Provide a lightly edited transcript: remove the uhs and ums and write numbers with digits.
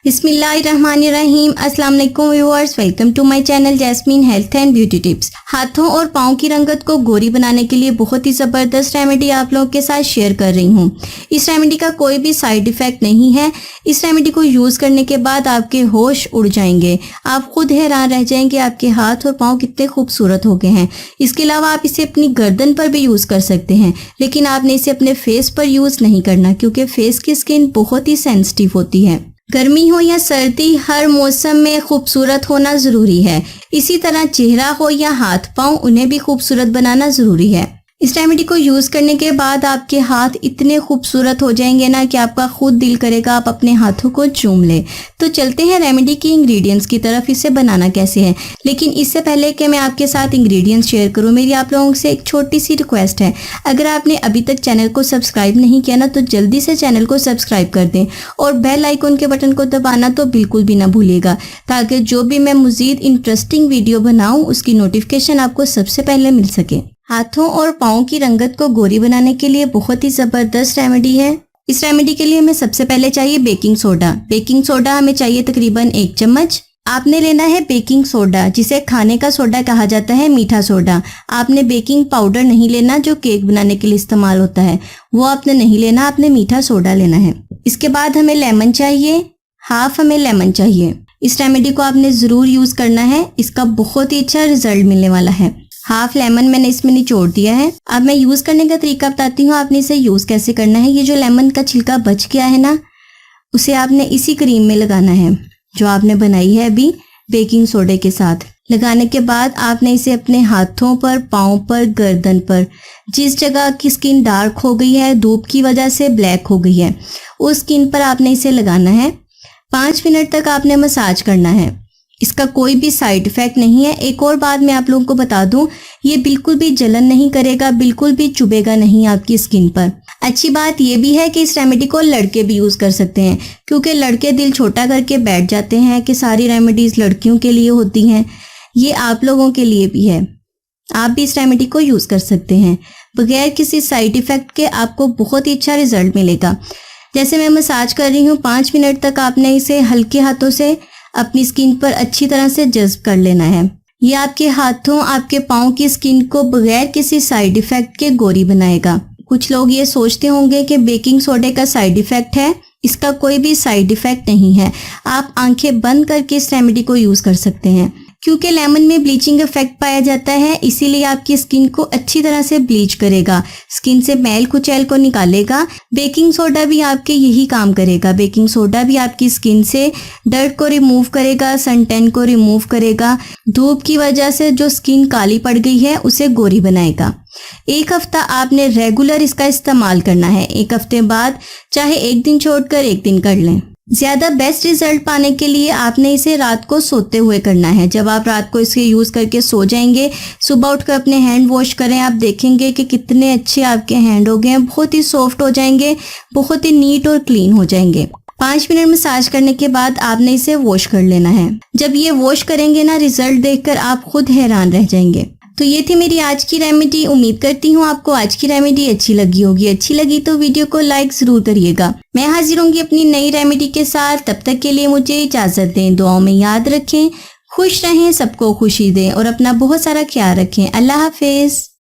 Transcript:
बिस्मिल्लाहिर्रहमानिर्रहीम। अस्सलाम वालेकुम viewers, welcome to my channel Jasmine health and beauty tips. हाथों और पाँव की रंगत को गोरी बनाने के लिए बहुत ही ज़बरदस्त रेमेडी आप लोगों के साथ शेयर कर रही हूँ। इस रेमेडी का कोई भी साइड इफ़ेक्ट नहीं है। इस रेमेडी को यूज़ करने के बाद आपके होश उड़ जाएंगे। आप खुद हैरान रह जाएंगे आपके हाथ और पाँव कितने खूबसूरत हो गए हैं। इसके अलावा आप इसे अपनी गर्दन पर भी यूज़ कर सकते हैं, लेकिन आपने इसे अपने फेस पर यूज़ नहीं करना, क्योंकि फेस की स्किन बहुत ही सेंसिटिव होती है। गर्मी हो या सर्दी, हर मौसम में खूबसूरत होना ज़रूरी है। इसी तरह चेहरा हो या हाथ पाँव, उन्हें भी खूबसूरत बनाना ज़रूरी है। इस रेमेडी को यूज़ करने के बाद आपके हाथ इतने खूबसूरत हो जाएंगे ना कि आपका खुद दिल करेगा आप अपने हाथों को चूम लें। तो चलते हैं रेमेडी की इंग्रेडिएंट्स की तरफ। इसे बनाना कैसे है, लेकिन इससे पहले कि मैं आपके साथ इंग्रेडिएंट्स शेयर करूं, मेरी आप लोगों से एक छोटी सी रिक्वेस्ट है। अगर आपने अभी तक चैनल को सब्सक्राइब नहीं किया ना, तो जल्दी से चैनल को सब्सक्राइब कर दें और बेल आइकन के बटन को दबाना तो बिल्कुल भी ना भूलिएगा, ताकि जो भी मैं मज़ीद इंटरेस्टिंग वीडियो बनाऊँ उसकी नोटिफिकेशन आपको सबसे पहले मिल सके। हाथों और पाँव की रंगत को गोरी बनाने के लिए बहुत ही ज़बरदस्त रेमेडी है। इस रेमेडी के लिए हमें सबसे पहले चाहिए बेकिंग सोडा। बेकिंग सोडा हमें चाहिए तकरीबन 1 चम्मच। आपने लेना है बेकिंग सोडा, जिसे खाने का सोडा कहा जाता है, मीठा सोडा। आपने बेकिंग पाउडर नहीं लेना जो केक बनाने के लिए इस्तेमाल होता है, वो आपने नहीं लेना, आपने मीठा सोडा लेना है। इसके बाद हमें लेमन चाहिए, हाफ हमें लेमन चाहिए। इस रेमेडी को आपने ज़रूर यूज़ करना है, इसका बहुत ही अच्छा रिजल्ट मिलने वाला है। हाफ लेमन मैंने इसमें निचोड़ दिया है। अब मैं यूज़ करने का तरीका बताती हूँ, आपने इसे यूज़ कैसे करना है। ये जो लेमन का छिलका बच गया है ना, उसे आपने इसी क्रीम में लगाना है जो आपने बनाई है अभी बेकिंग सोडे के साथ। लगाने के बाद आपने इसे अपने हाथों पर, पाँव पर, गर्दन पर, जिस जगह की स्किन डार्क हो गई है, धूप की वजह से ब्लैक हो गई है, उस स्किन पर आपने इसे लगाना है। 5 मिनट तक आपने मसाज करना है। इसका कोई भी साइड इफेक्ट नहीं है। एक और बात मैं आप लोगों को बता दूं, ये बिल्कुल भी जलन नहीं करेगा, बिल्कुल भी चुभेगा नहीं आपकी स्किन पर। अच्छी बात ये भी है कि इस रेमेडी को लड़के भी यूज़ कर सकते हैं, क्योंकि लड़के दिल छोटा करके बैठ जाते हैं कि सारी रेमेडीज़ लड़कियों के लिए होती हैं। ये आप लोगों के लिए भी है। आप भी इस रेमेडी को यूज़ कर सकते हैं बगैर किसी साइड इफ़ेक्ट के। आपको बहुत ही अच्छा रिजल्ट मिलेगा। जैसे मैं मसाज कर रही हूँ, 5 मिनट तक आपने इसे हल्के हाथों से अपनी स्किन पर अच्छी तरह से जज्ब कर लेना है। ये आपके हाथों, आपके पाँव की स्किन को बगैर किसी साइड इफेक्ट के गोरी बनाएगा। कुछ लोग ये सोचते होंगे कि बेकिंग सोडे का साइड इफेक्ट है। इसका कोई भी साइड इफेक्ट नहीं है। आप आंखें बंद करके इस रेमेडी को यूज़ कर सकते हैं, क्योंकि लेमन में ब्लीचिंग इफेक्ट पाया जाता है, इसीलिए आपकी स्किन को अच्छी तरह से ब्लीच करेगा, स्किन से मैल कुचैल को निकालेगा। बेकिंग सोडा भी आपके यही काम करेगा। बेकिंग सोडा भी आपकी स्किन से डर्ट को रिमूव करेगा, सनटैन को रिमूव करेगा, धूप की वजह से जो स्किन काली पड़ गई है उसे गोरी बनाएगा। 1 हफ्ता आपने रेगुलर इसका इस्तेमाल करना है। 1 हफ्ते बाद चाहे 1 दिन छोड़कर 1 दिन कर लें। ज़्यादा बेस्ट रिजल्ट पाने के लिए आपने इसे रात को सोते हुए करना है। जब आप रात को इसे यूज़ करके सो जाएंगे, सुबह उठकर अपने हैंड वॉश करें, आप देखेंगे कि कितने अच्छे आपके हैंड हो गए हैं, बहुत ही सॉफ्ट हो जाएंगे, बहुत ही नीट और क्लीन हो जाएंगे। 5 मिनट मसाज करने के बाद आपने इसे वॉश कर लेना है। जब ये वॉश करेंगे ना, रिजल्ट देखकर आप खुद हैरान रह जाएंगे। तो ये थी मेरी आज की रेमेडी। उम्मीद करती हूँ आपको आज की रेमेडी अच्छी लगी होगी। अच्छी लगी तो वीडियो को लाइक जरूर करिएगा। मैं हाजिर होंगी अपनी नई रेमेडी के साथ। तब तक के लिए मुझे इजाज़त दें। दुआओं में याद रखें, खुश रहें, सबको खुशी दें और अपना बहुत सारा ख्याल रखें। अल्लाह हाफिज़।